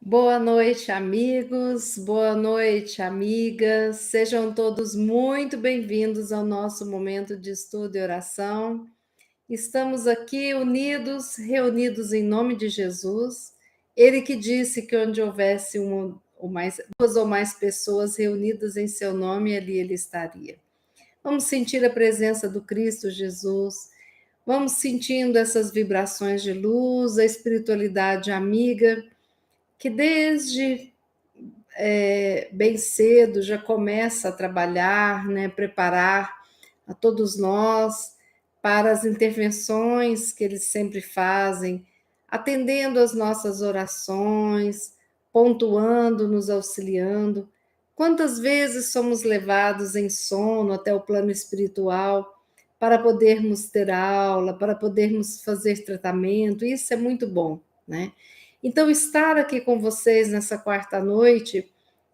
Boa noite, amigos, boa noite, amigas. Sejam todos muito bem-vindos ao nosso momento de estudo e oração. Estamos aqui unidos, reunidos em nome de Jesus. Ele que disse que onde houvesse duas ou mais pessoas reunidas em seu nome, ali ele estaria. Vamos sentir a presença do Cristo Jesus. Vamos sentindo essas vibrações de luz, a espiritualidade amiga que desde bem cedo já começa a trabalhar, né, preparar a todos nós para as intervenções que eles sempre fazem, atendendo às nossas orações, pontuando, nos auxiliando. Quantas vezes somos levados em sono até o plano espiritual para podermos ter aula, para podermos fazer tratamento, isso é muito bom, né? Então, estar aqui com vocês nessa quarta noite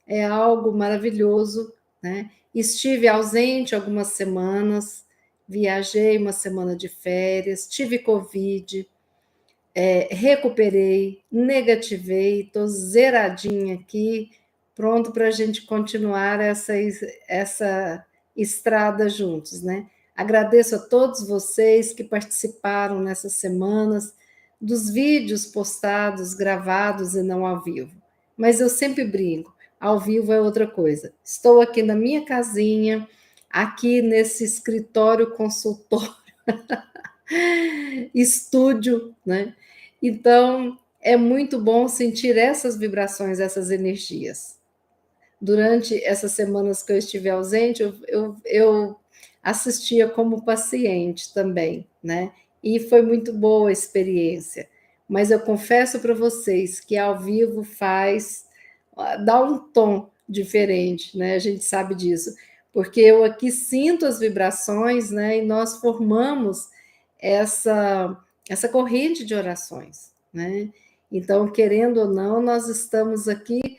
é algo maravilhoso, né? Estive ausente algumas semanas, viajei uma semana de férias, tive Covid, recuperei, negativei, estou zeradinha aqui, pronto para a gente continuar essa estrada juntos, né? Agradeço a todos vocês que participaram nessas semanas dos vídeos postados, gravados e não ao vivo. Mas eu sempre brinco, ao vivo é outra coisa. Estou aqui na minha casinha, aqui nesse escritório consultório, estúdio, né? Então, é muito bom sentir essas vibrações, essas energias. Durante essas semanas que eu estive ausente, eu assistia como paciente também, né? E foi muito boa a experiência. Mas eu confesso para vocês que ao vivo dá um tom diferente, né? A gente sabe disso, porque eu aqui sinto as vibrações, né? E nós formamos essa corrente de orações, né? Então, querendo ou não, nós estamos aqui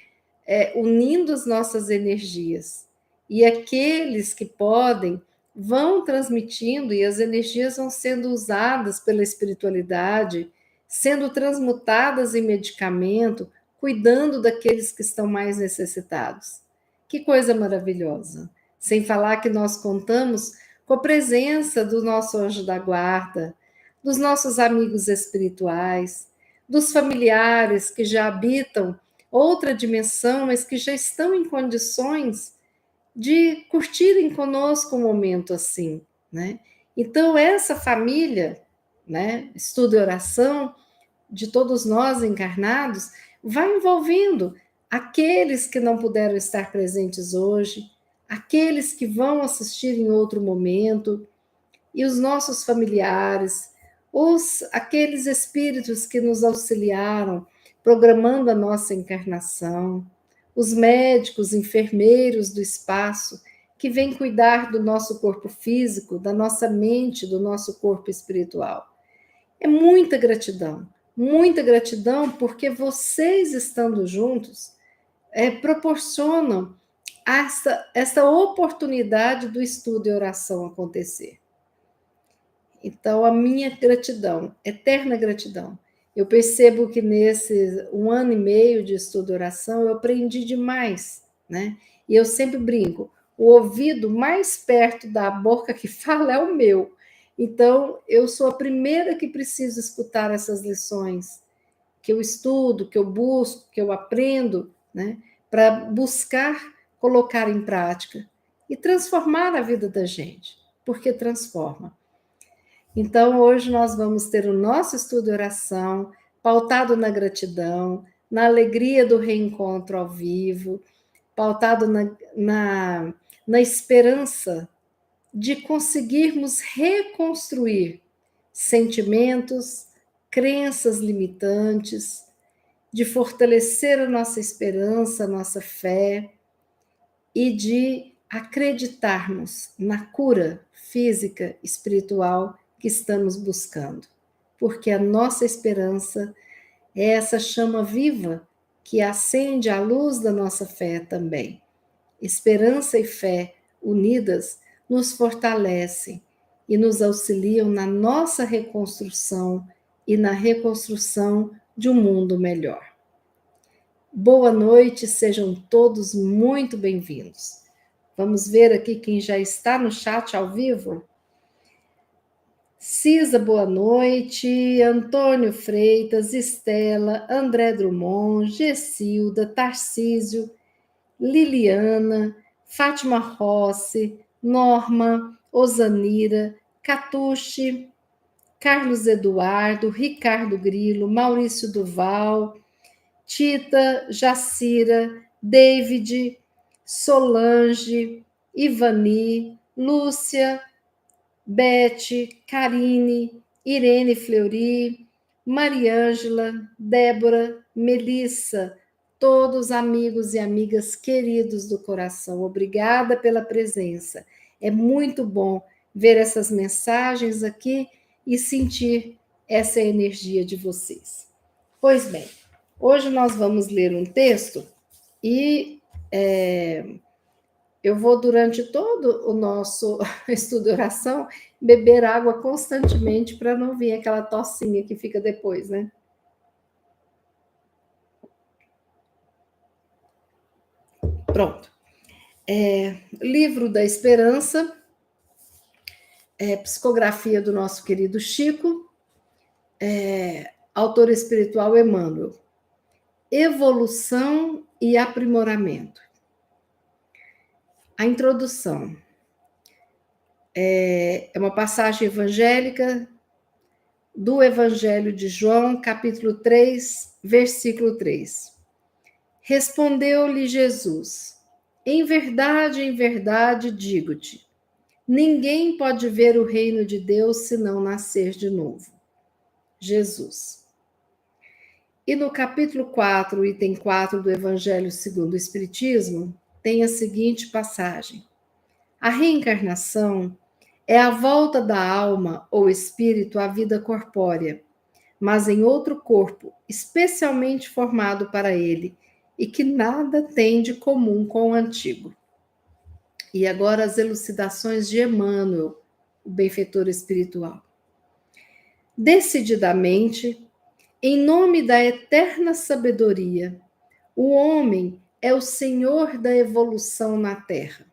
unindo as nossas energias. E aqueles que podem vão transmitindo, e as energias vão sendo usadas pela espiritualidade, sendo transmutadas em medicamento, cuidando daqueles que estão mais necessitados. Que coisa maravilhosa! Sem falar que nós contamos com a presença do nosso anjo da guarda, dos nossos amigos espirituais, dos familiares que já habitam outra dimensão, mas que já estão em condições de curtirem conosco um momento assim, né? Então, essa família, né, estudo e oração, de todos nós encarnados, vai envolvendo aqueles que não puderam estar presentes hoje, aqueles que vão assistir em outro momento, e os nossos familiares, aqueles espíritos que nos auxiliaram, programando a nossa encarnação, os médicos, enfermeiros do espaço, que vêm cuidar do nosso corpo físico, da nossa mente, do nosso corpo espiritual. É muita gratidão, porque vocês estando juntos proporcionam essa oportunidade do estudo e oração acontecer. Então, a minha gratidão, eterna gratidão. Eu percebo que nesse 1 ano e meio de estudo e oração, eu aprendi demais, né? E eu sempre brinco, o ouvido mais perto da boca que fala é o meu. Então, eu sou a primeira que preciso escutar essas lições, que eu estudo, que eu busco, que eu aprendo, né? Para buscar colocar em prática e transformar a vida da gente, porque transforma. Então, hoje nós vamos ter o nosso estudo e oração, pautado na gratidão, na alegria do reencontro ao vivo, pautado na esperança de conseguirmos reconstruir sentimentos, crenças limitantes, de fortalecer a nossa esperança, a nossa fé e de acreditarmos na cura física, espiritual que estamos buscando. Porque a nossa esperança é essa chama viva que acende a luz da nossa fé também. Esperança e fé unidas nos fortalecem e nos auxiliam na nossa reconstrução e na reconstrução de um mundo melhor. Boa noite, sejam todos muito bem-vindos. Vamos ver aqui quem já está no chat ao vivo. Cisa, boa noite. Antônio Freitas, Estela, André Drummond, Gessilda, Tarcísio, Liliana, Fátima Rossi, Norma, Osanira, Catucci, Carlos Eduardo, Ricardo Grilo, Maurício Duval, Tita, Jacira, David, Solange, Ivani, Lúcia, Beth, Karine, Irene Fleury, Mariângela, Débora, Melissa, todos amigos e amigas queridos do coração, obrigada pela presença. É muito bom ver essas mensagens aqui e sentir essa energia de vocês. Pois bem, hoje nós vamos ler um texto e eu vou, durante todo o nosso estudo de oração, beber água constantemente para não vir aquela tossinha que fica depois, né? Pronto. Livro da Esperança, psicografia do nosso querido Chico, autor espiritual Emmanuel. Evolução e aprimoramento. A introdução é uma passagem evangélica do Evangelho de João, capítulo 3, versículo 3. Respondeu-lhe Jesus: em verdade, digo-te, ninguém pode ver o reino de Deus se não nascer de novo. Jesus. E no capítulo 4, item 4 do Evangelho segundo o Espiritismo, tem a seguinte passagem: a reencarnação é a volta da alma ou espírito à vida corpórea, mas em outro corpo, especialmente formado para ele, e que nada tem de comum com o antigo. E agora as elucidações de Emmanuel, o benfeitor espiritual. Decididamente, em nome da eterna sabedoria, o homem é o senhor da evolução na Terra.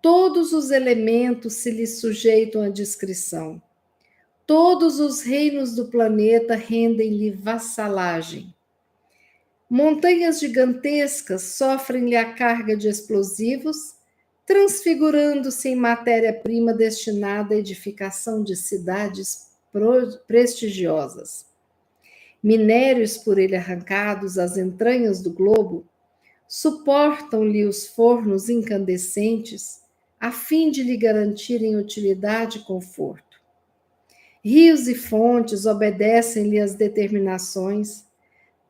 Todos os elementos se lhe sujeitam à discrição. Todos os reinos do planeta rendem-lhe vassalagem. Montanhas gigantescas sofrem-lhe a carga de explosivos, transfigurando-se em matéria-prima destinada à edificação de cidades prestigiosas. Minérios por ele arrancados às entranhas do globo suportam-lhe os fornos incandescentes a fim de lhe garantirem utilidade e conforto. Rios e fontes obedecem-lhe as determinações,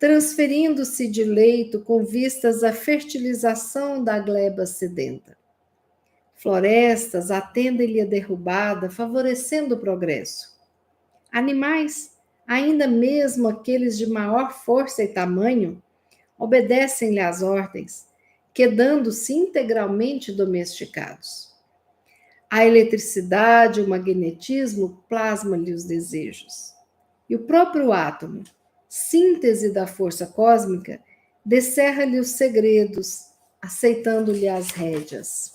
transferindo-se de leito com vistas à fertilização da gleba sedenta. Florestas atendem-lhe a derrubada, favorecendo o progresso. Animais, ainda mesmo aqueles de maior força e tamanho, obedecem-lhe às ordens, quedando-se integralmente domesticados. A eletricidade, o magnetismo plasma-lhe os desejos. E o próprio átomo, síntese da força cósmica, descerra-lhe os segredos, aceitando-lhe as rédeas.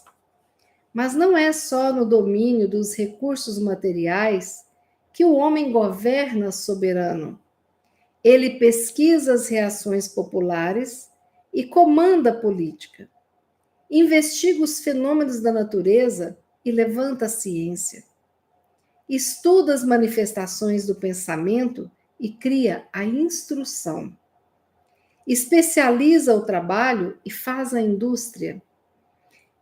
Mas não é só no domínio dos recursos materiais que o homem governa soberano. Ele pesquisa as reações populares e comanda a política. Investiga os fenômenos da natureza e levanta a ciência. Estuda as manifestações do pensamento e cria a instrução. Especializa o trabalho e faz a indústria.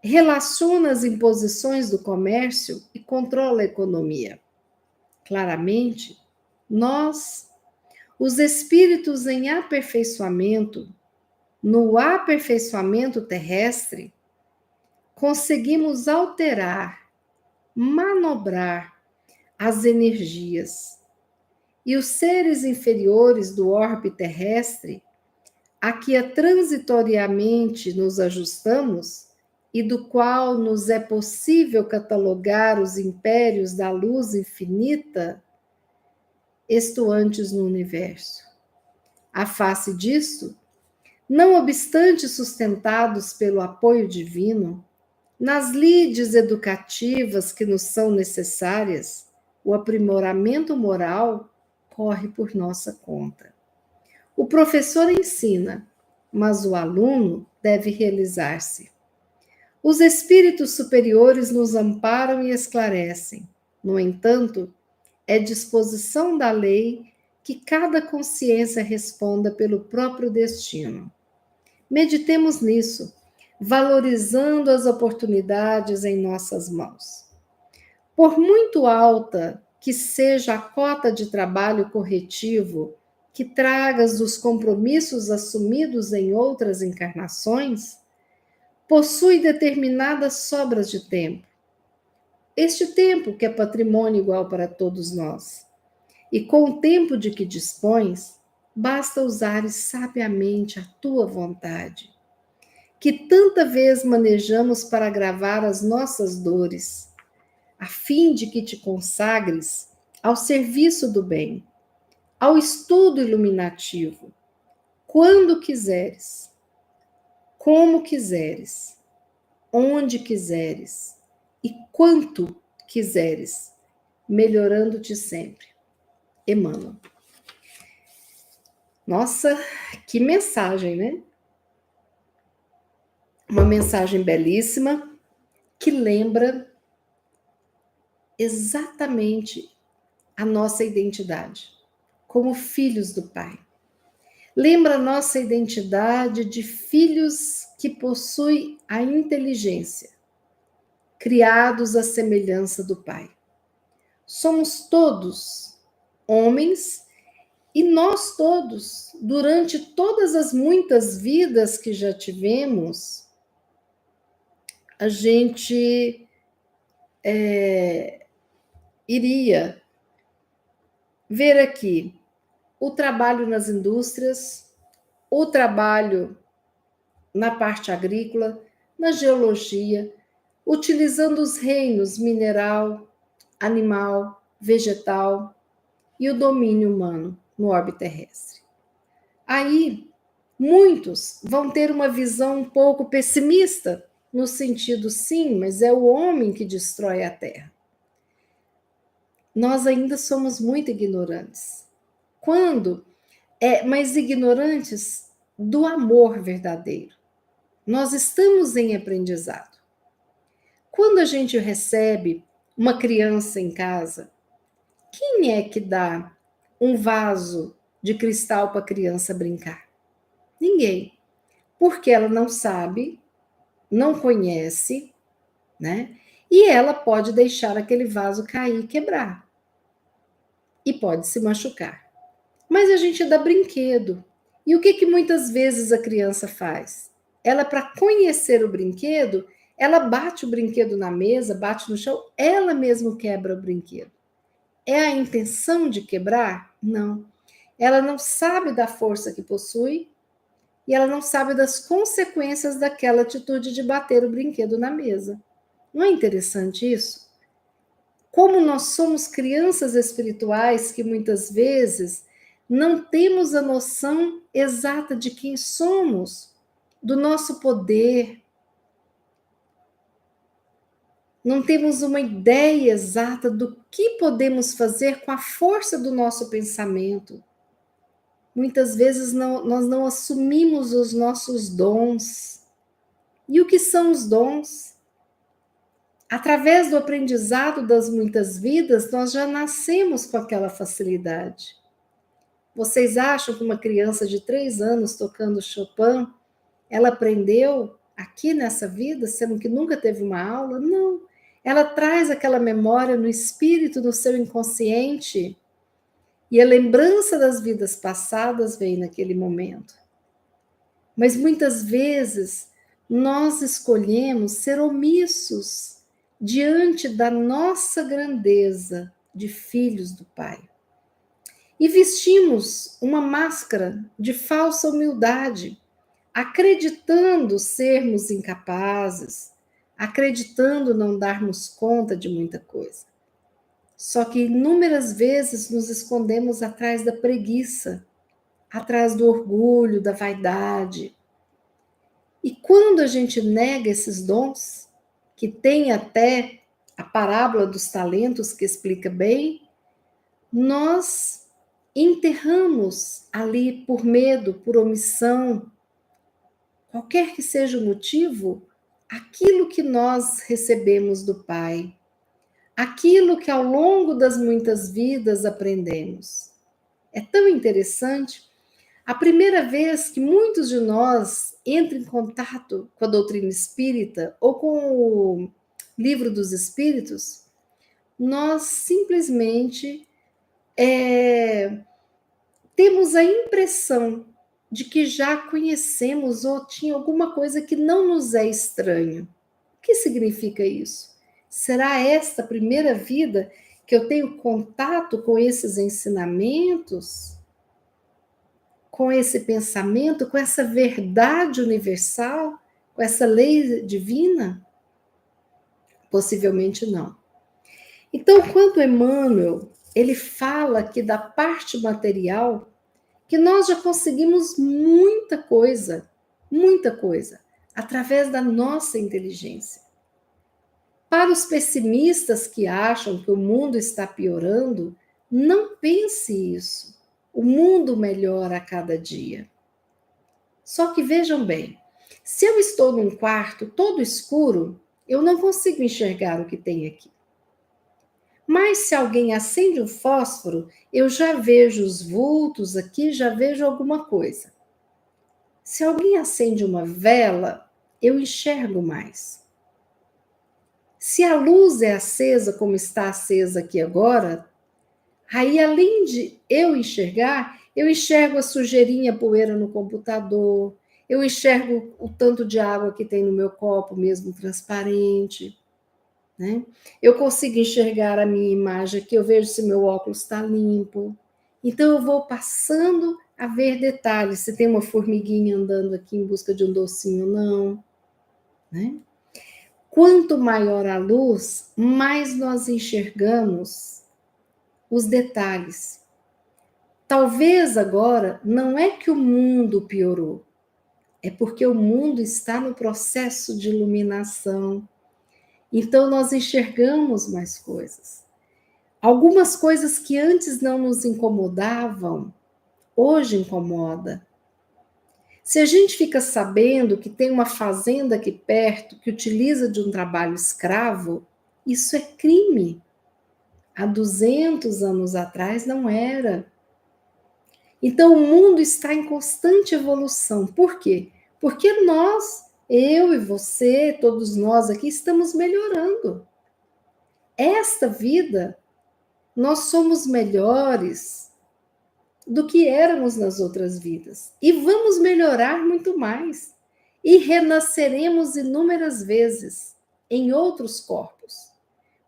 Relaciona as imposições do comércio e controla a economia. Claramente, nós, os espíritos em aperfeiçoamento, no aperfeiçoamento terrestre, conseguimos alterar, manobrar as energias. E os seres inferiores do orbe terrestre, a que transitoriamente nos ajustamos e do qual nos é possível catalogar os impérios da luz infinita, estuantes no universo. A face disto, Não obstante sustentados pelo apoio divino, nas lides educativas que nos são necessárias, o aprimoramento moral corre por nossa conta. O professor ensina, mas o aluno deve realizar-se. Os espíritos superiores nos amparam e esclarecem. No entanto, é disposição da lei que cada consciência responda pelo próprio destino. Meditemos nisso, valorizando as oportunidades em nossas mãos. Por muito alta que seja a cota de trabalho corretivo que tragas dos compromissos assumidos em outras encarnações, possui determinadas sobras de tempo. Este tempo que é patrimônio igual para todos nós. E com o tempo de que dispões, basta usares sabiamente a tua vontade, que tanta vez manejamos para agravar as nossas dores, a fim de que te consagres ao serviço do bem, ao estudo iluminativo, quando quiseres, como quiseres, onde quiseres e quanto quiseres, melhorando-te sempre. Emmanuel. Nossa, que mensagem, né? Uma mensagem belíssima que lembra exatamente a nossa identidade como filhos do Pai. Lembra a nossa identidade de filhos que possuem a inteligência, criados à semelhança do Pai. Somos todos homens e nós todos, durante todas as muitas vidas que já tivemos, a gente iria ver aqui o trabalho nas indústrias, o trabalho na parte agrícola, na geologia, utilizando os reinos mineral, animal, vegetal e o domínio humano no orbe terrestre. Aí, muitos vão ter uma visão um pouco pessimista, no sentido, sim, mas é o homem que destrói a terra. Nós ainda somos muito ignorantes. Mas ignorantes do amor verdadeiro. Nós estamos em aprendizado. Quando a gente recebe uma criança em casa, quem é que dá um vaso de cristal para a criança brincar? Ninguém. Porque ela não sabe, não conhece, né? E ela pode deixar aquele vaso cair e quebrar. E pode se machucar. Mas a gente dá brinquedo. E o que muitas vezes a criança faz? Ela, para conhecer o brinquedo, ela bate o brinquedo na mesa, bate no chão, ela mesma quebra o brinquedo. É a intenção de quebrar? Não. Ela não sabe da força que possui e ela não sabe das consequências daquela atitude de bater o brinquedo na mesa. Não é interessante isso? Como nós somos crianças espirituais que muitas vezes não temos a noção exata de quem somos, do nosso poder, não temos uma ideia exata do que podemos fazer com a força do nosso pensamento. Muitas vezes nós não assumimos os nossos dons. E o que são os dons? Através do aprendizado das muitas vidas, nós já nascemos com aquela facilidade. Vocês acham que uma criança de 3 anos tocando Chopin, ela aprendeu aqui nessa vida, sendo que nunca teve uma aula? Não. Ela traz aquela memória no espírito, no seu inconsciente, e a lembrança das vidas passadas vem naquele momento. Mas muitas vezes nós escolhemos ser omissos diante da nossa grandeza de filhos do Pai. E vestimos uma máscara de falsa humildade, acreditando sermos incapazes, acreditando não darmos conta de muita coisa. Só que inúmeras vezes nos escondemos atrás da preguiça, atrás do orgulho, da vaidade. E quando a gente nega esses dons, que tem até a parábola dos talentos que explica bem, nós enterramos ali por medo, por omissão, qualquer que seja o motivo, aquilo que nós recebemos do Pai, aquilo que ao longo das muitas vidas aprendemos. É tão interessante. A primeira vez que muitos de nós entram em contato com a doutrina espírita ou com o livro dos espíritos, nós simplesmente temos a impressão de que já conhecemos ou tinha alguma coisa que não nos é estranho. O que significa isso? Será esta a primeira vida que eu tenho contato com esses ensinamentos, com esse pensamento, com essa verdade universal, com essa lei divina? Possivelmente não. Então, quando Emmanuel ele fala que da parte material, que nós já conseguimos muita coisa, através da nossa inteligência. Para os pessimistas que acham que o mundo está piorando, não pense isso. O mundo melhora a cada dia. Só que vejam bem, se eu estou num quarto todo escuro, eu não consigo enxergar o que tem aqui. Mas se alguém acende um fósforo, eu já vejo os vultos aqui, já vejo alguma coisa. Se alguém acende uma vela, eu enxergo mais. Se a luz é acesa como está acesa aqui agora, aí além de eu enxergar, eu enxergo a sujeirinha, a poeira no computador, eu enxergo o tanto de água que tem no meu copo, mesmo transparente. Né? Eu consigo enxergar a minha imagem aqui, eu vejo se meu óculos está limpo. Então eu vou passando a ver detalhes, se tem uma formiguinha andando aqui em busca de um docinho ou não. Né? Quanto maior a luz, mais nós enxergamos os detalhes. Talvez agora não é que o mundo piorou, é porque o mundo está no processo de iluminação. Então nós enxergamos mais coisas. Algumas coisas que antes não nos incomodavam, hoje incomoda. Se a gente fica sabendo que tem uma fazenda aqui perto que utiliza de um trabalho escravo, isso é crime. Há 200 anos atrás não era. Então o mundo está em constante evolução. Por quê? Porque nós, eu e você, todos nós aqui, estamos melhorando. Esta vida, nós somos melhores do que éramos nas outras vidas. E vamos melhorar muito mais. E renasceremos inúmeras vezes em outros corpos.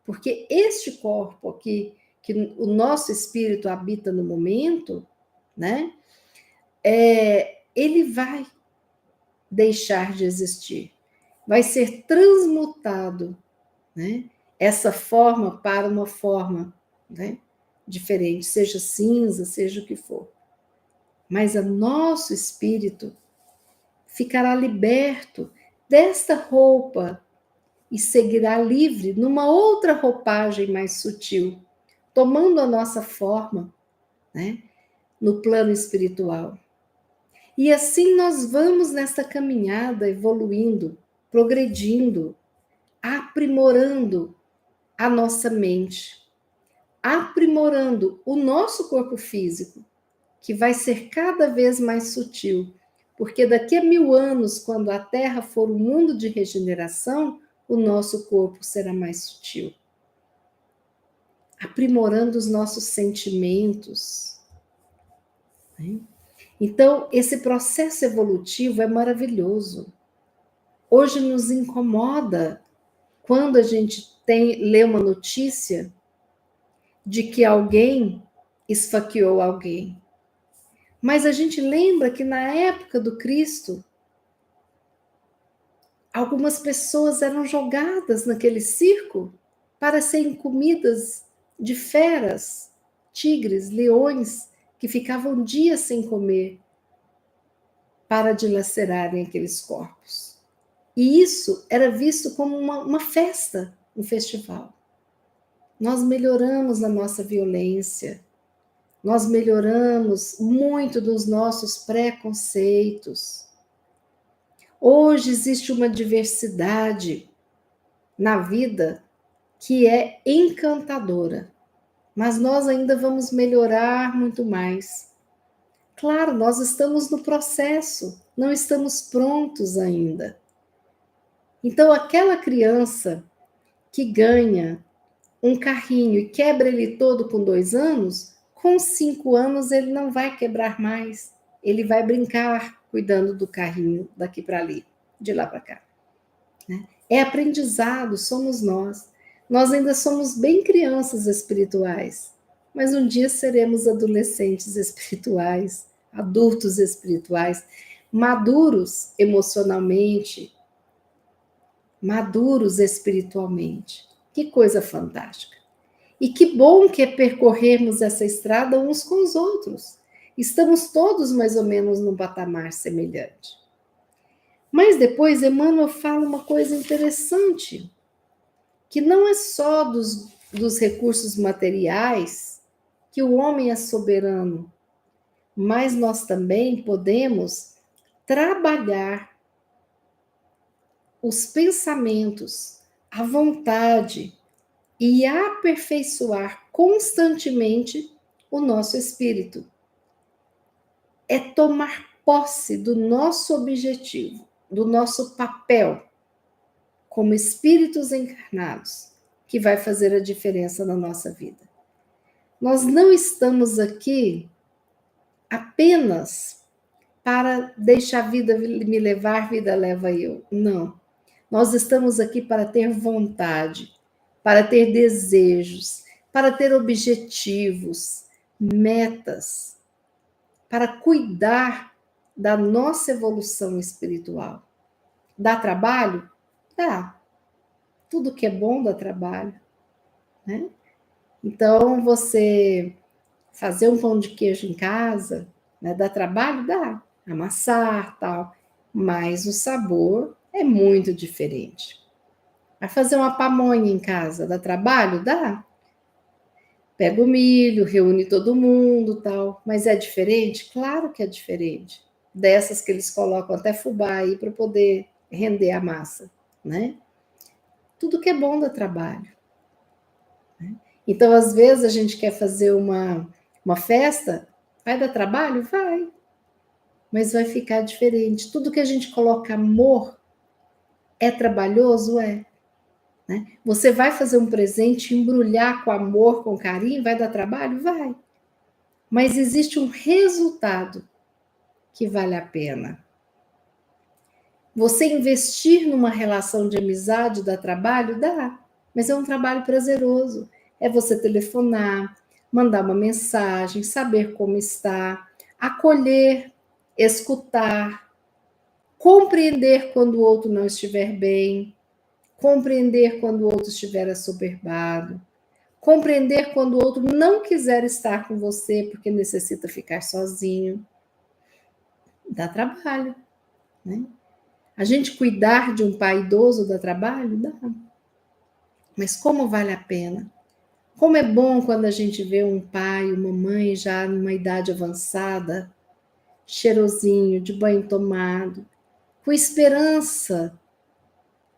Porque este corpo aqui, que o nosso espírito habita no momento, né? Ele vai deixar de existir. Vai ser transmutado, né? Essa forma para uma forma, né? Diferente, seja cinza, seja o que for. Mas o nosso espírito ficará liberto desta roupa e seguirá livre numa outra roupagem mais sutil, tomando a nossa forma, né, no plano espiritual. E assim nós vamos nessa caminhada evoluindo, progredindo, aprimorando a nossa mente, aprimorando o nosso corpo físico, que vai ser cada vez mais sutil, porque daqui a 1000 anos, quando a Terra for um mundo de regeneração, o nosso corpo será mais sutil. Aprimorando os nossos sentimentos. Né? Então, esse processo evolutivo é maravilhoso. Hoje nos incomoda quando a gente lê uma notícia de que alguém esfaqueou alguém. Mas a gente lembra que na época do Cristo, algumas pessoas eram jogadas naquele circo para serem comidas de feras, tigres, leões, que ficavam dias sem comer para dilacerarem aqueles corpos. E isso era visto como uma festa, um festival. Nós melhoramos a nossa violência, nós melhoramos muito dos nossos preconceitos. Hoje existe uma diversidade na vida que é encantadora, mas nós ainda vamos melhorar muito mais. Claro, nós estamos no processo, não estamos prontos ainda. Então, aquela criança que ganha um carrinho e quebra ele todo com 2 anos, com 5 anos ele não vai quebrar mais. Ele vai brincar cuidando do carrinho daqui para ali, de lá para cá. Né? É aprendizado, somos nós. Nós ainda somos bem crianças espirituais, mas um dia seremos adolescentes espirituais, adultos espirituais, maduros emocionalmente, maduros espiritualmente. Que coisa fantástica. E que bom que é percorrermos essa estrada uns com os outros. Estamos todos mais ou menos num patamar semelhante. Mas depois Emmanuel fala uma coisa interessante, que não é só dos recursos materiais que o homem é soberano, mas nós também podemos trabalhar os pensamentos, a vontade e aperfeiçoar constantemente o nosso espírito. É tomar posse do nosso objetivo, do nosso papel como espíritos encarnados, que vai fazer a diferença na nossa vida. Nós não estamos aqui apenas para deixar a vida me levar, vida leva eu. Não. Nós estamos aqui para ter vontade, para ter desejos, para ter objetivos, metas, para cuidar da nossa evolução espiritual. Dá trabalho? Dá. Tudo que é bom dá trabalho, né? Então, você fazer um pão de queijo em casa, né, dá trabalho? Dá. Amassar, tal. Mas o sabor é muito diferente. Vai fazer uma pamonha em casa, dá trabalho? Dá. Pega o milho, reúne todo mundo, tal. Mas é diferente? Claro que é diferente. Dessas que eles colocam até fubá aí para poder render a massa, né? Tudo que é bom dá trabalho. Né? Então, às vezes, a gente quer fazer uma festa, vai dar trabalho? Vai. Mas vai ficar diferente. Tudo que a gente coloca amor é trabalhoso? É. Né? Você vai fazer um presente, embrulhar com amor, com carinho, vai dar trabalho? Vai. Mas existe um resultado que vale a pena. Você investir numa relação de amizade dá trabalho? Dá. Mas é um trabalho prazeroso. É você telefonar, mandar uma mensagem, saber como está, acolher, escutar, compreender quando o outro não estiver bem, compreender quando o outro estiver assoberbado, compreender quando o outro não quiser estar com você porque necessita ficar sozinho. Dá trabalho, né? A gente cuidar de um pai idoso dá trabalho? Dá. Mas como vale a pena? Como é bom quando a gente vê um pai, uma mãe já numa idade avançada, cheirosinho, de banho tomado, com esperança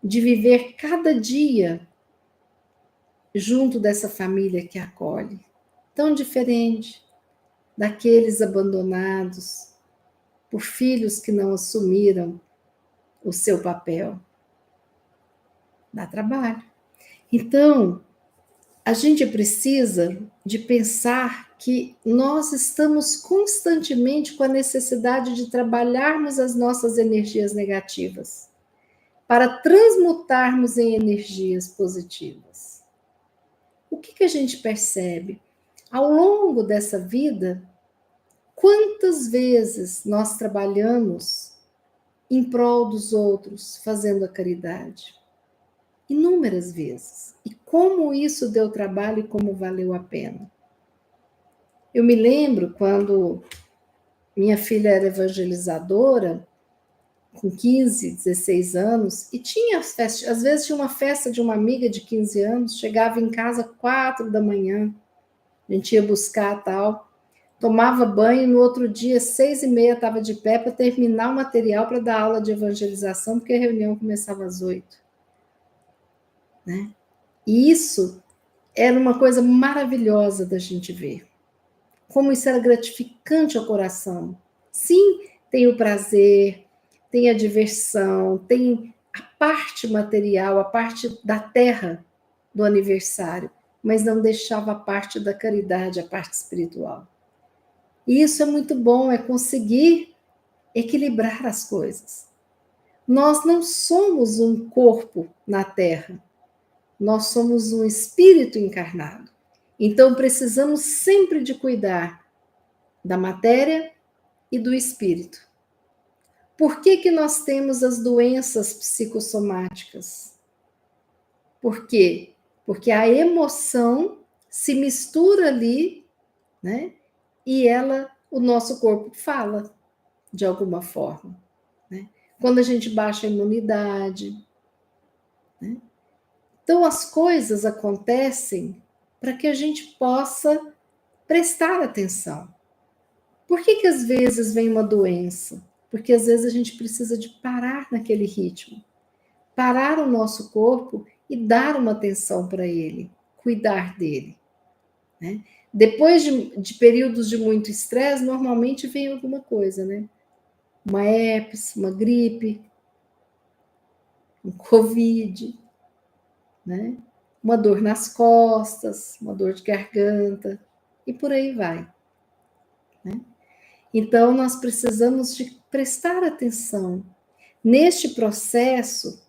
de viver cada dia junto dessa família que acolhe. Tão diferente daqueles abandonados por filhos que não assumiram o seu papel. Dá trabalho. Então, a gente precisa de pensar que nós estamos constantemente com a necessidade de trabalharmos as nossas energias negativas para transmutarmos em energias positivas. O que a gente percebe? Ao longo dessa vida, quantas vezes nós trabalhamos em prol dos outros, fazendo a caridade? Inúmeras vezes. E como isso deu trabalho e como valeu a pena. Eu me lembro quando minha filha era evangelizadora, com 15, 16 anos, e tinha festa, às vezes tinha uma festa de uma amiga de 15 anos, chegava em casa 4 da manhã, a gente ia buscar tal, tomava banho, no outro dia, 6h30, estava de pé para terminar o material para dar aula de evangelização, porque a reunião começava às 8. Né? E isso era uma coisa maravilhosa da gente ver. Como isso era gratificante ao coração. Sim, tem o prazer, tem a diversão, tem a parte material, a parte da terra do aniversário, mas não deixava a parte da caridade, a parte espiritual. E isso é muito bom, é conseguir equilibrar as coisas. Nós não somos um corpo na terra, nós somos um espírito encarnado. Então precisamos sempre de cuidar da matéria e do espírito. Por que nós temos as doenças psicossomáticas? Por quê? Porque a emoção se mistura ali, né? E o nosso corpo fala de alguma forma, né? Quando a gente baixa a imunidade, né? Então as coisas acontecem para que a gente possa prestar atenção. Por que às vezes vem uma doença? Porque às vezes a gente precisa de parar naquele ritmo, parar o nosso corpo e dar uma atenção para ele, cuidar dele. Né? Depois de períodos de muito estresse, normalmente vem alguma coisa, né? Uma herpes, uma gripe, um Covid, né? Uma dor nas costas, uma dor de garganta, e por aí vai. Né? Então, nós precisamos de prestar atenção. Neste processo,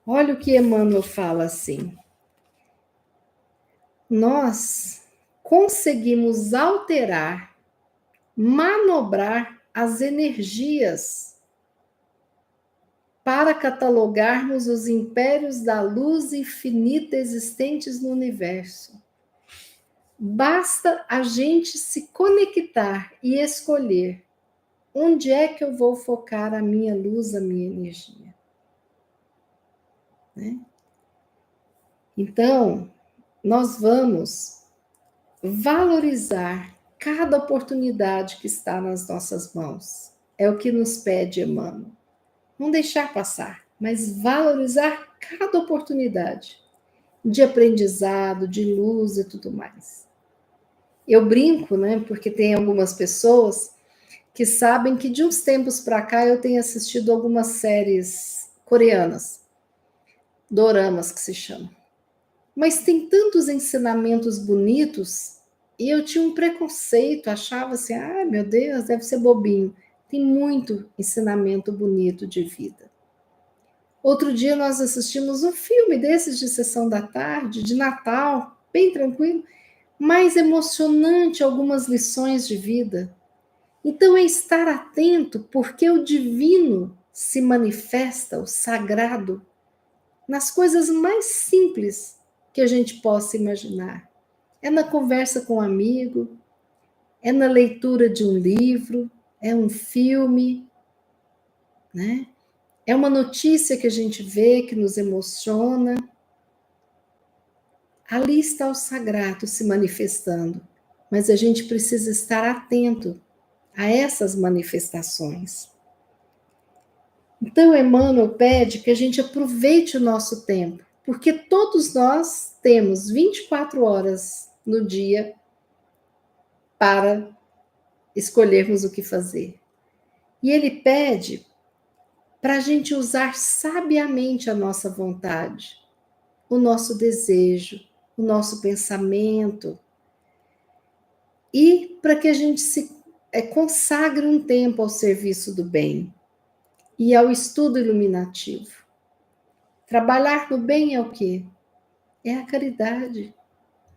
olha o que Emmanuel fala assim: nós conseguimos alterar, manobrar as energias para catalogarmos os impérios da luz infinita existentes no universo. Basta a gente se conectar e escolher onde é que eu vou focar a minha luz, a minha energia. Né? Então, nós vamos valorizar cada oportunidade que está nas nossas mãos. É o que nos pede Emmanuel. Não deixar passar, mas valorizar cada oportunidade de aprendizado, de luz e tudo mais. Eu brinco, né? Porque tem algumas pessoas que sabem que de uns tempos para cá eu tenho assistido algumas séries coreanas, doramas que se chamam. Mas tem tantos ensinamentos bonitos e eu tinha um preconceito, achava assim, meu Deus, deve ser bobinho. Tem muito ensinamento bonito de vida. Outro dia nós assistimos um filme desses de sessão da tarde, de Natal, bem tranquilo, mais emocionante, algumas lições de vida. Então é estar atento, porque o divino se manifesta, o sagrado, nas coisas mais simples que a gente possa imaginar. É na conversa com um amigo, é na leitura de um livro, é um filme, né? É uma notícia que a gente vê que nos emociona. Ali está o sagrado se manifestando, mas a gente precisa estar atento a essas manifestações. Então, Emmanuel pede que a gente aproveite o nosso tempo, porque todos nós temos 24 horas no dia para escolhermos o que fazer. E ele pede para a gente usar sabiamente a nossa vontade, o nosso desejo, o nosso pensamento, e para que a gente se consagre um tempo ao serviço do bem e ao estudo iluminativo. Trabalhar no bem é o quê? É a caridade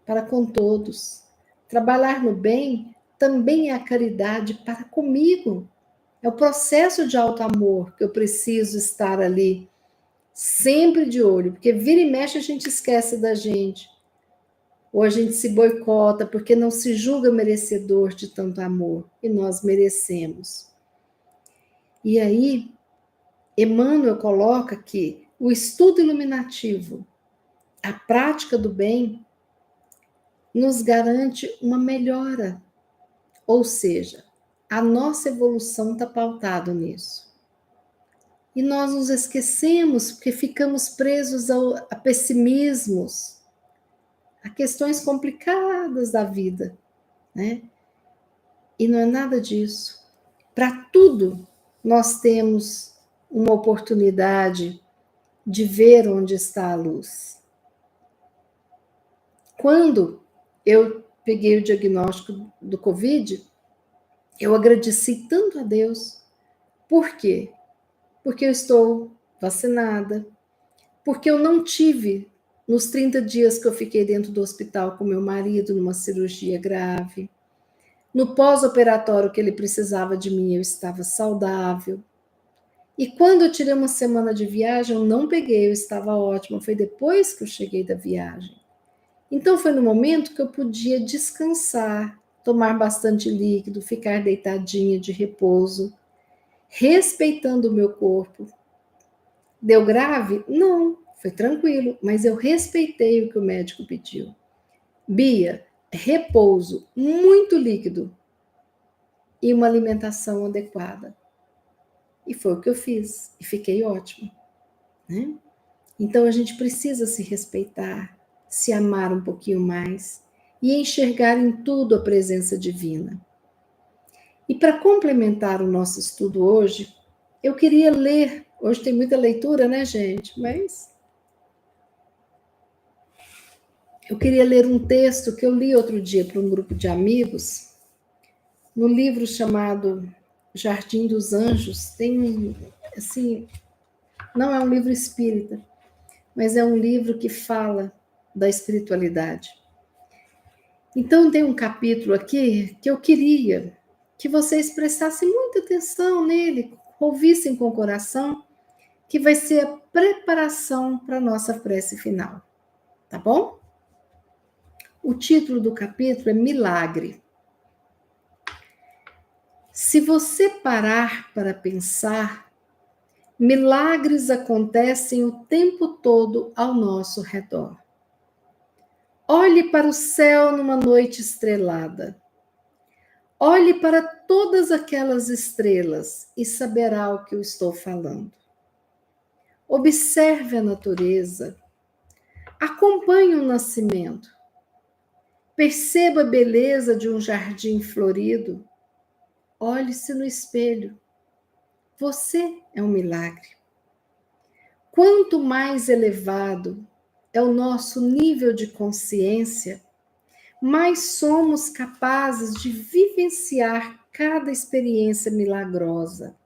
para com todos. Trabalhar no bem também é a caridade para comigo. É o processo de alto amor que eu preciso estar ali, sempre de olho, porque vira e mexe a gente esquece da gente. ou a gente se boicota porque não se julga merecedor de tanto amor, e nós merecemos. E aí, Emmanuel coloca que o estudo iluminativo, a prática do bem, nos garante uma melhora, ou seja, a nossa evolução está pautada nisso. E nós nos esquecemos porque ficamos presos a pessimismos, a questões complicadas da vida, né? E não é nada disso. Para tudo, nós temos uma oportunidade de ver onde está a luz. Quando eu peguei o diagnóstico do Covid, eu agradeci tanto a Deus. Por quê? Porque eu estou vacinada, porque eu não tive, nos 30 dias que eu fiquei dentro do hospital com meu marido, numa cirurgia grave, no pós-operatório que ele precisava de mim, eu estava saudável. E quando eu tirei uma semana de viagem, eu não peguei, eu estava ótima. Foi depois que eu cheguei da viagem. Então foi no momento que eu podia descansar, tomar bastante líquido, ficar deitadinha de repouso, respeitando o meu corpo. Deu grave? Não, foi tranquilo, mas eu respeitei o que o médico pediu. Bia, repouso, muito líquido e uma alimentação adequada. E foi o que eu fiz, e fiquei ótima, né? Então a gente precisa se respeitar, se amar um pouquinho mais e enxergar em tudo a presença divina. E para complementar o nosso estudo hoje, eu queria ler, hoje tem muita leitura, né, gente? Mas eu queria ler um texto que eu li outro dia para um grupo de amigos, no livro chamado Jardim dos Anjos. Tem um, assim, não é um livro espírita, mas é um livro que fala da espiritualidade. Então, tem um capítulo aqui que eu queria que vocês prestassem muita atenção nele, ouvissem com o coração, que vai ser a preparação para a nossa prece final. Tá bom? O título do capítulo é Milagre. Se você parar para pensar, milagres acontecem o tempo todo ao nosso redor. Olhe para o céu numa noite estrelada. Olhe para todas aquelas estrelas e saberá o que eu estou falando. Observe a natureza. Acompanhe o nascimento. Perceba a beleza de um jardim florido. Olhe-se no espelho. Você é um milagre. Quanto mais elevado é o nosso nível de consciência, mais somos capazes de vivenciar cada experiência milagrosa.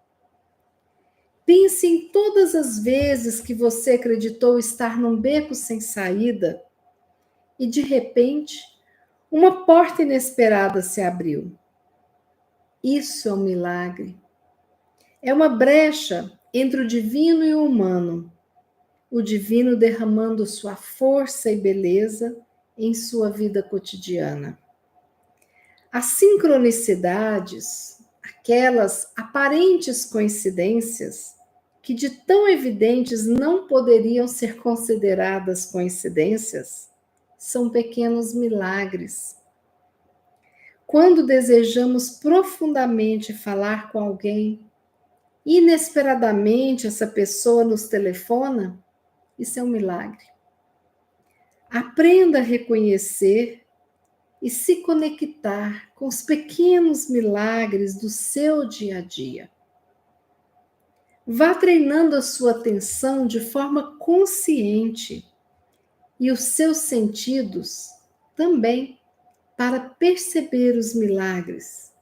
Pense em todas as vezes que você acreditou estar num beco sem saída e, de repente, uma porta inesperada se abriu. Isso é um milagre. É uma brecha entre o divino e o humano. O divino derramando sua força e beleza em sua vida cotidiana. As sincronicidades, aquelas aparentes coincidências, que de tão evidentes não poderiam ser consideradas coincidências, são pequenos milagres. Quando desejamos profundamente falar com alguém, inesperadamente essa pessoa nos telefona, isso é um milagre. Aprenda a reconhecer e se conectar com os pequenos milagres do seu dia a dia. Vá treinando a sua atenção de forma consciente e os seus sentidos também para perceber os milagres.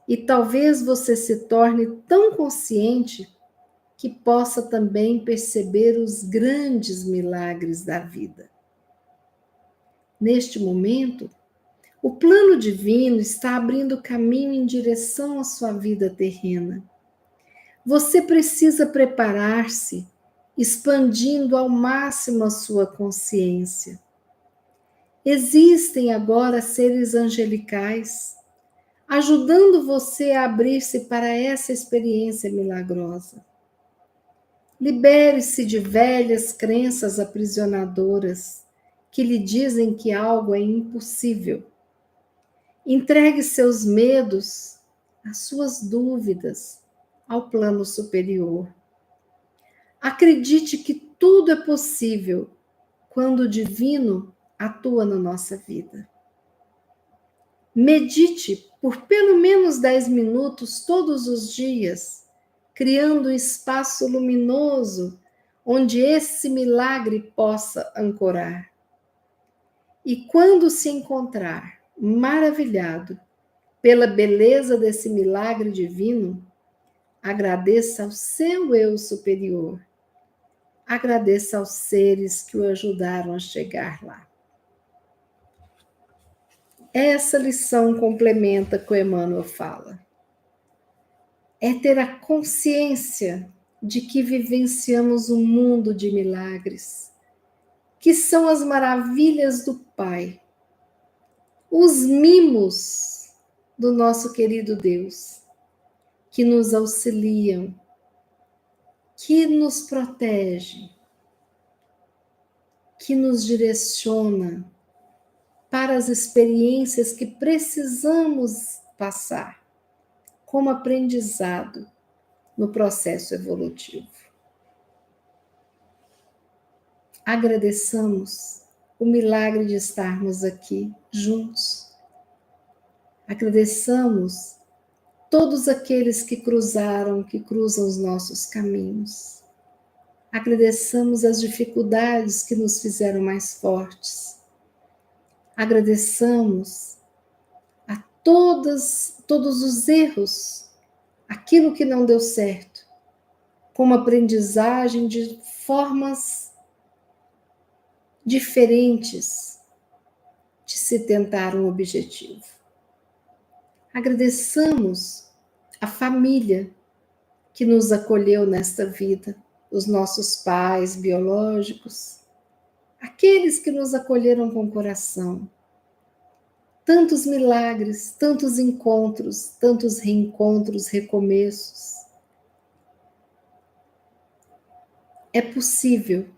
E talvez você se torne tão consciente que possa também perceber os grandes milagres da vida. Neste momento, o plano divino está abrindo caminho em direção à sua vida terrena. Você precisa preparar-se, expandindo ao máximo a sua consciência. Existem agora seres angelicais ajudando você a abrir-se para essa experiência milagrosa. Libere-se de velhas crenças aprisionadoras que lhe dizem que algo é impossível. Entregue seus medos, as suas dúvidas ao plano superior. Acredite que tudo é possível quando o divino atua na nossa vida. Medite por pelo menos 10 minutos todos os dias, criando um espaço luminoso onde esse milagre possa ancorar. E quando se encontrar maravilhado pela beleza desse milagre divino, agradeça ao seu eu superior. Agradeça aos seres que o ajudaram a chegar lá. Essa lição complementa o que o Emmanuel fala. É ter a consciência de que vivenciamos um mundo de milagres, que são as maravilhas do Pai, os mimos do nosso querido Deus, que nos auxiliam, que nos protege, que nos direciona para as experiências que precisamos passar como aprendizado no processo evolutivo. Agradeçamos o milagre de estarmos aqui juntos. Agradeçamos todos aqueles que cruzaram, que cruzam os nossos caminhos. Agradeçamos as dificuldades que nos fizeram mais fortes. Agradeçamos a todos os erros, aquilo que não deu certo, como aprendizagem de formas diferentes de se tentar um objetivo. Agradeçamos a família que nos acolheu nesta vida, os nossos pais biológicos, aqueles que nos acolheram com o coração. Tantos milagres, tantos encontros, tantos reencontros, recomeços. É possível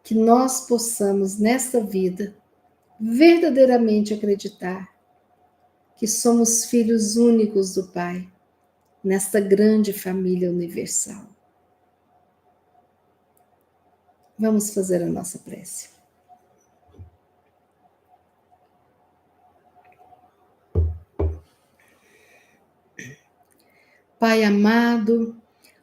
que nós possamos, nesta vida, verdadeiramente acreditar que somos filhos únicos do Pai, nesta grande família universal. Vamos fazer a nossa prece. Pai amado,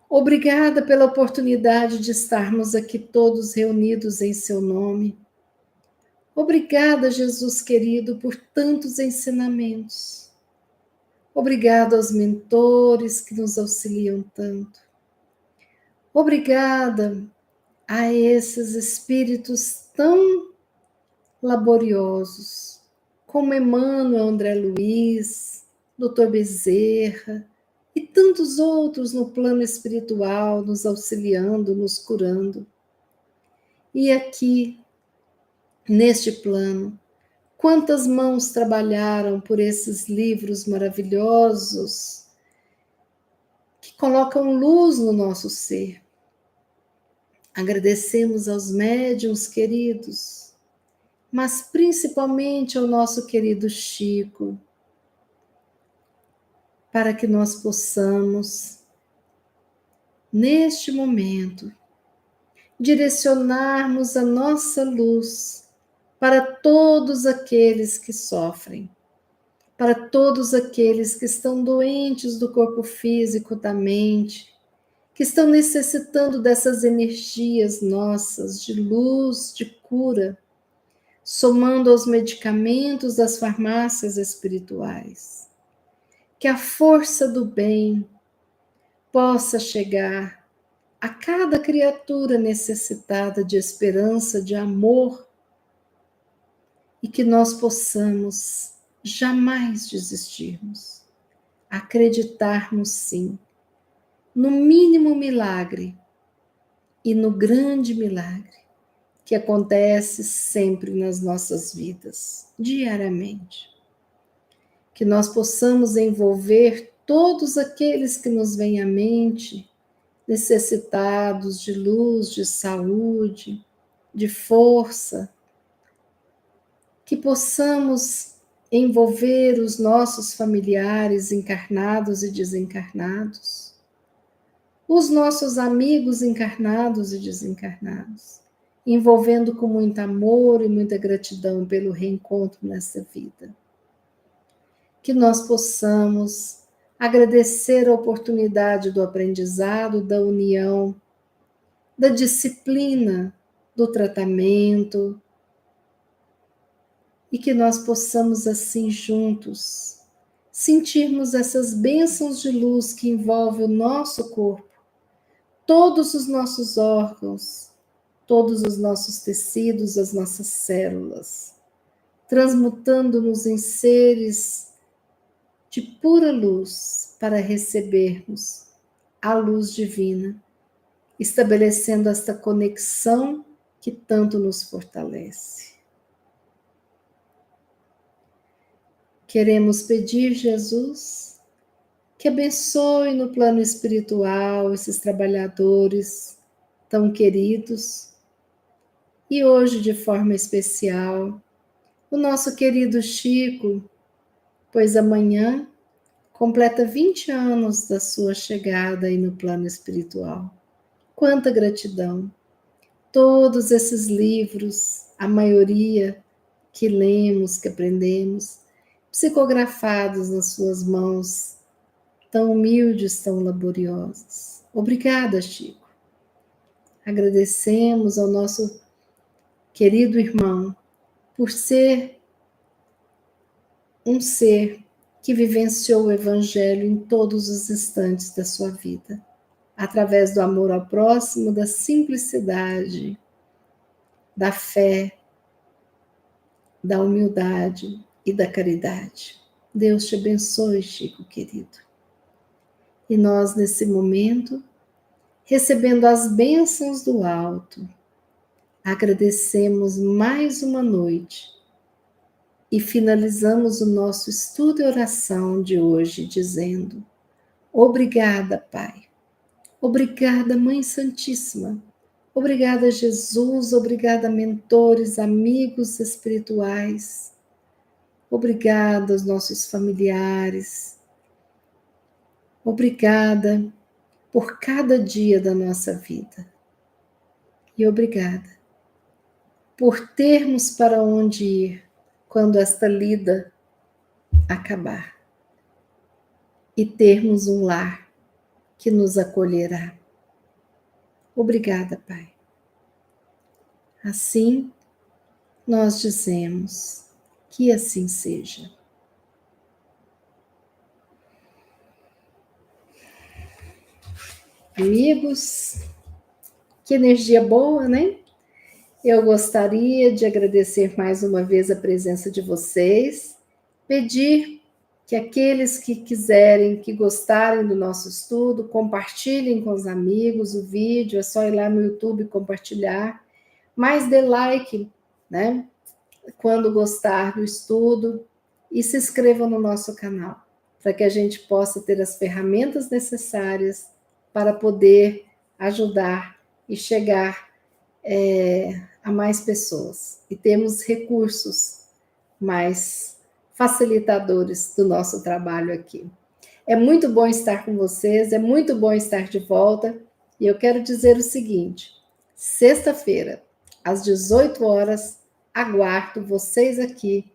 obrigada pela oportunidade de estarmos aqui todos reunidos em seu nome. Obrigada, Jesus querido, por tantos ensinamentos. Obrigada aos mentores que nos auxiliam tanto. Obrigada a esses espíritos tão laboriosos, como Emmanuel, André Luiz, Dr. Bezerra e tantos outros no plano espiritual, nos auxiliando, nos curando. E aqui, neste plano, quantas mãos trabalharam por esses livros maravilhosos que colocam luz no nosso ser. Agradecemos aos médiuns queridos, mas principalmente ao nosso querido Chico, para que nós possamos, neste momento, direcionarmos a nossa luz para todos aqueles que sofrem, para todos aqueles que estão doentes do corpo físico, da mente, que estão necessitando dessas energias nossas de luz, de cura, somando aos medicamentos das farmácias espirituais. Que a força do bem possa chegar a cada criatura necessitada de esperança, de amor, e que nós possamos jamais desistirmos, acreditarmos sim, no mínimo milagre e no grande milagre que acontece sempre nas nossas vidas, diariamente. Que nós possamos envolver todos aqueles que nos vêm à mente, necessitados de luz, de saúde, de força, que possamos envolver os nossos familiares encarnados e desencarnados, os nossos amigos encarnados e desencarnados, envolvendo com muito amor e muita gratidão pelo reencontro nesta vida. Que nós possamos agradecer a oportunidade do aprendizado, da união, da disciplina, do tratamento, e que nós possamos assim juntos sentirmos essas bênçãos de luz que envolvem o nosso corpo, todos os nossos órgãos, todos os nossos tecidos, as nossas células, transmutando-nos em seres de pura luz para recebermos a luz divina, estabelecendo esta conexão que tanto nos fortalece. Queremos pedir, Jesus, que abençoe no plano espiritual esses trabalhadores tão queridos e hoje, de forma especial, o nosso querido Chico, pois amanhã completa 20 anos da sua chegada aí no plano espiritual. Quanta gratidão! Todos esses livros, a maioria que lemos, que aprendemos, psicografados nas suas mãos, tão humildes, tão laboriosas. Obrigada, Chico. Agradecemos ao nosso querido irmão por ser um ser que vivenciou o Evangelho em todos os instantes da sua vida, através do amor ao próximo, da simplicidade, da fé, da humildade e da caridade. Deus te abençoe, Chico querido. E nós, nesse momento, recebendo as bênçãos do alto, agradecemos mais uma noite e finalizamos o nosso estudo e oração de hoje dizendo: obrigada, Pai. Obrigada, Mãe Santíssima. Obrigada, Jesus. Obrigada, mentores, amigos espirituais. Obrigada aos nossos familiares. Obrigada por cada dia da nossa vida. E obrigada por termos para onde ir quando esta lida acabar. E termos um lar que nos acolherá. Obrigada, Pai. Assim, nós dizemos que assim seja. Amigos, que energia boa, né? Eu gostaria de agradecer mais uma vez a presença de vocês, pedir que aqueles que quiserem, que gostarem do nosso estudo, compartilhem com os amigos o vídeo, é só ir lá no YouTube e compartilhar, mas dê like, né? Quando gostar do estudo e se inscrevam no nosso canal, para que a gente possa ter as ferramentas necessárias para poder ajudar e chegar a mais pessoas e temos recursos mais facilitadores do nosso trabalho aqui. É muito bom estar com vocês, é muito bom estar de volta e eu quero dizer o seguinte: sexta-feira, às 18 horas, aguardo vocês aqui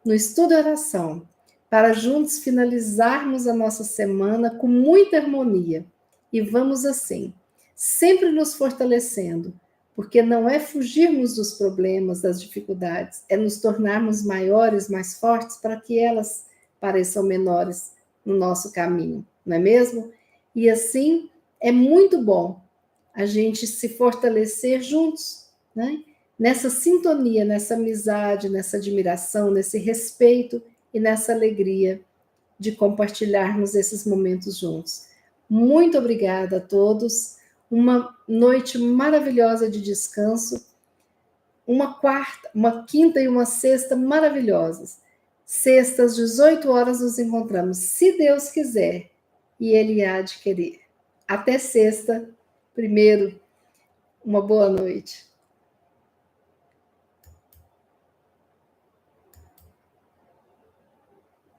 no Estudo e Oração para juntos finalizarmos a nossa semana com muita harmonia. E vamos assim, sempre nos fortalecendo, porque não é fugirmos dos problemas, das dificuldades, é nos tornarmos maiores, mais fortes, para que elas pareçam menores no nosso caminho, não é mesmo? E assim, é muito bom a gente se fortalecer juntos, né? Nessa sintonia, nessa amizade, nessa admiração, nesse respeito e nessa alegria de compartilharmos esses momentos juntos. Muito obrigada a todos, uma noite maravilhosa de descanso uma quarta, uma quinta e uma sexta maravilhosas. Sexta, às 18 horas, nos encontramos, se Deus quiser, e Ele há de querer. Até sexta. Primeiro, uma boa noite.